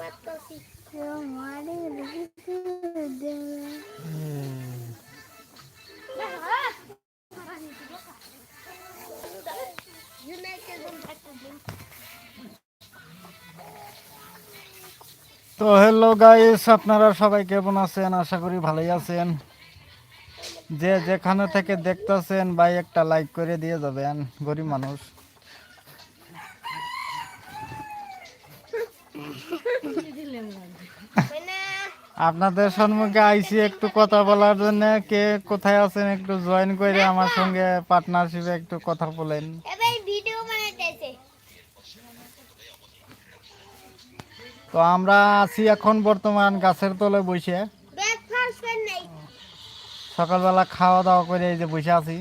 তো hello guys, আপনারা সবাই কেমন আছেন? আশা করি ভালোই আছেন। যে যেখানে থেকে দেখতেছেন ভাই একটা লাইক করে দিয়ে যাবেন, গরিব মানুষ। আপনাদের সম্মুখে আইসি একটু কথা বলার জন্য। কে কোথায় আছেন একটু জয়েন করে আমার সঙ্গে পার্টনারশিপে একটু কথা বলেন। তো আমরা আছি এখন বর্তমান গাছের তলে বসে, সকালবেলা খাওয়া দাওয়া করে এই যে বসে আছি,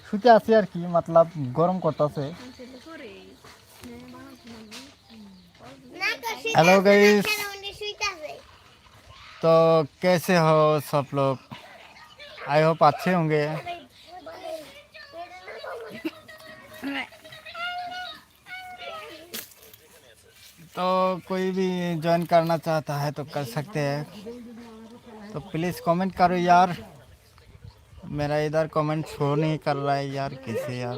শুতে আছি আর কি, মতলব গরম করতেছে। हेलो गाइस, तो कैसे हो सब लोग? आई होप अच्छे होंगे। तो कोई भी ज्वाइन करना चाहता है तो कर सकते हैं। तो प्लीज़ कमेंट करो यार, मेरा इधर कमेंट शो नहीं कर रहा है यार, कैसे यार।